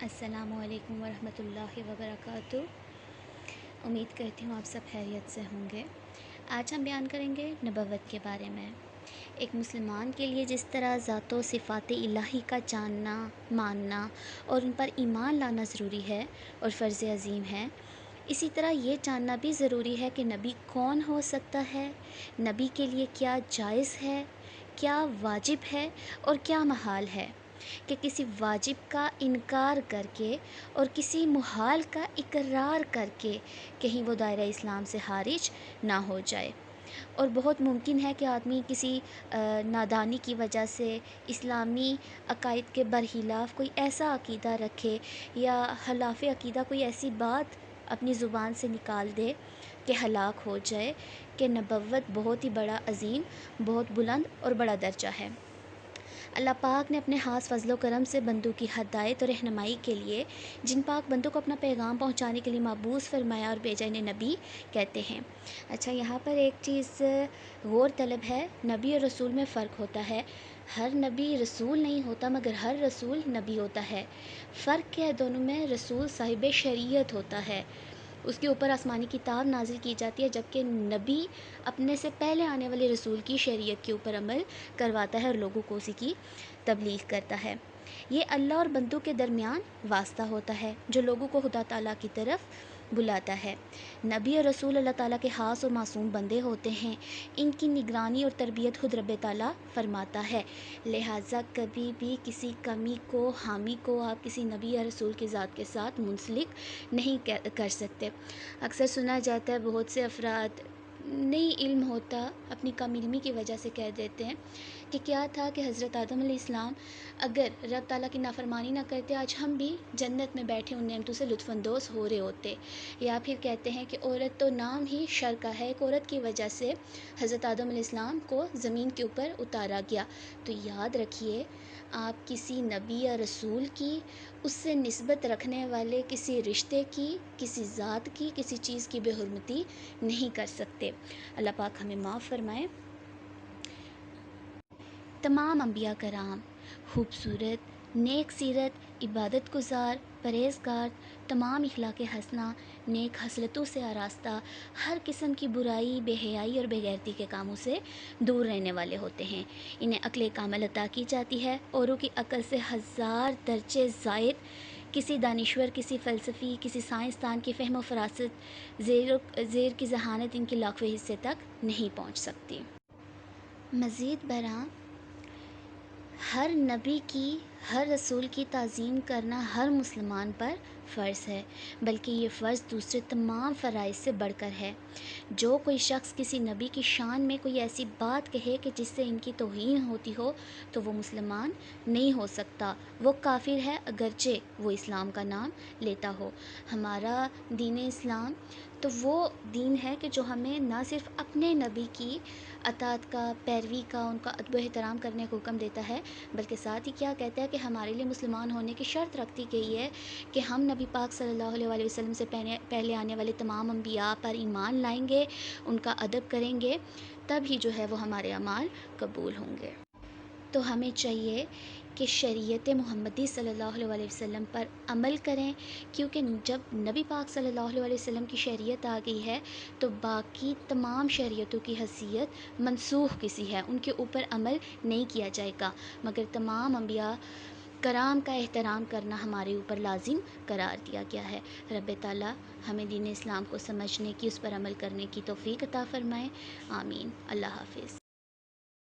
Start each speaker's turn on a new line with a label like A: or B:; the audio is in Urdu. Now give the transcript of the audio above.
A: السلام علیکم ورحمۃ اللہ وبرکاتہ۔ امید کرتی ہوں آپ سب خیریت سے ہوں گے۔ آج ہم بیان کریں گے نبوت کے بارے میں۔ ایک مسلمان کے لیے جس طرح ذات و صفات الہی کا جاننا، ماننا اور ان پر ایمان لانا ضروری ہے اور فرض عظیم ہے، اسی طرح یہ جاننا بھی ضروری ہے کہ نبی کون ہو سکتا ہے، نبی کے لیے کیا جائز ہے، کیا واجب ہے اور کیا محال ہے، کہ کسی واجب کا انکار کر کے اور کسی محال کا اقرار کر کے کہیں وہ دائرہ اسلام سے خارج نہ ہو جائے۔ اور بہت ممکن ہے کہ آدمی کسی نادانی کی وجہ سے اسلامی عقائد کے برخلاف کوئی ایسا عقیدہ رکھے یا خلاف عقیدہ کوئی ایسی بات اپنی زبان سے نکال دے کہ ہلاک ہو جائے، کہ نبوت بہت ہی بڑا عظیم، بہت بلند اور بڑا درجہ ہے۔ اللہ پاک نے اپنے خاص فضل و کرم سے بندوں کی ہدایت اور رہنمائی کے لیے جن پاک بندوں کو اپنا پیغام پہنچانے کے لیے مبعوث فرمایا اور بھیجا، انہیں نبی کہتے ہیں۔ اچھا، یہاں پر ایک چیز غور طلب ہے، نبی اور رسول میں فرق ہوتا ہے۔ ہر نبی رسول نہیں ہوتا مگر ہر رسول نبی ہوتا ہے۔ فرق کیا ہے دونوں میں؟ رسول صاحب شریعت ہوتا ہے، اس کے اوپر آسمانی کتاب نازل کی جاتی ہے، جبکہ نبی اپنے سے پہلے آنے والے رسول کی شریعت کے اوپر عمل کرواتا ہے اور لوگوں کو اسی کی تبلیغ کرتا ہے۔ یہ اللہ اور بندوں کے درمیان واسطہ ہوتا ہے جو لوگوں کو خدا تعالیٰ کی طرف بلاتا ہے۔ نبی اور رسول اللہ تعالیٰ کے خاص اور معصوم بندے ہوتے ہیں، ان کی نگرانی اور تربیت خود رب تعالیٰ فرماتا ہے، لہٰذا کبھی بھی کسی کمی کو، خامی کو آپ کسی نبی یا رسول کی ذات کے ساتھ منسلک نہیں کر سکتے۔ اکثر سنا جاتا ہے بہت سے افراد نہیں علم ہوتا، اپنی کم علمی کی وجہ سے کہہ دیتے ہیں کہ کیا تھا کہ حضرت آدم علیہ السلام اگر رب تعالیٰ کی نافرمانی نہ کرتے، آج ہم بھی جنت میں بیٹھے ان نعمتوں سے لطف اندوز ہو رہے ہوتے۔ یا پھر کہتے ہیں کہ عورت تو نام ہی شر کا ہے، ایک عورت کی وجہ سے حضرت آدم علیہ السلام کو زمین کے اوپر اتارا گیا۔ تو یاد رکھیے، آپ کسی نبی یا رسول کی، اس سے نسبت رکھنے والے کسی رشتے کی، کسی ذات کی، کسی چیز کی بے حرمتی نہیں کر سکتے۔ اللہ پاک ہمیں معاف فرمائے۔ تمام انبیاء کرام خوبصورت، نیک سیرت، عبادت گزار، پرہیزگار، تمام اخلاق حسنہ، نیک خصلتوں سے آراستہ، ہر قسم کی برائی، بے حیائی اور بے غیرتی کے کاموں سے دور رہنے والے ہوتے ہیں۔ انہیں عقل کامل عطا کی جاتی ہے، اوروں کی عقل سے ہزار درجے زائد کسی دانشور، کسی فلسفی، کسی سائنسدان کی فہم و فراست زیر کی ذہانت ان کے لاکھویں حصے تک نہیں پہنچ سکتی۔ مزید برآں ہر نبی کی، ہر رسول کی تعظیم کرنا ہر مسلمان پر فرض ہے، بلکہ یہ فرض دوسرے تمام فرائض سے بڑھ کر ہے۔ جو کوئی شخص کسی نبی کی شان میں کوئی ایسی بات کہے کہ جس سے ان کی توہین ہوتی ہو تو وہ مسلمان نہیں ہو سکتا، وہ کافر ہے، اگرچہ وہ اسلام کا نام لیتا ہو۔ ہمارا دین اسلام تو وہ دین ہے کہ جو ہمیں نہ صرف اپنے نبی کی اطاعت کا، پیروی کا، ان کا ادب و احترام کرنے کا حکم دیتا ہے، بلکہ ساتھ ہی کیا کہتا ہے کہ ہمارے لیے مسلمان ہونے کی شرط رکھتی گئی ہے کہ ہم نبی پاک صلی اللہ علیہ وسلم سے پہلے آنے والے تمام انبیاء پر ایمان لائیں گے، ان کا ادب کریں گے، تب ہی جو ہے وہ ہمارے اعمال قبول ہوں گے۔ تو ہمیں چاہیے کہ شریعت محمدی صلی اللہ علیہ وسلم پر عمل کریں، کیونکہ جب نبی پاک صلی اللہ علیہ وسلم کی شریعت آ گئی ہے تو باقی تمام شریعتوں کی حیثیت منسوخ کسی ہے، ان کے اوپر عمل نہیں کیا جائے گا، مگر تمام انبیاء کرام کا احترام کرنا ہمارے اوپر لازم قرار دیا گیا ہے۔ رب تعالیٰ ہمیں دین اسلام کو سمجھنے کی، اس پر عمل کرنے کی توفیق عطا فرمائے، آمین۔ اللہ حافظ۔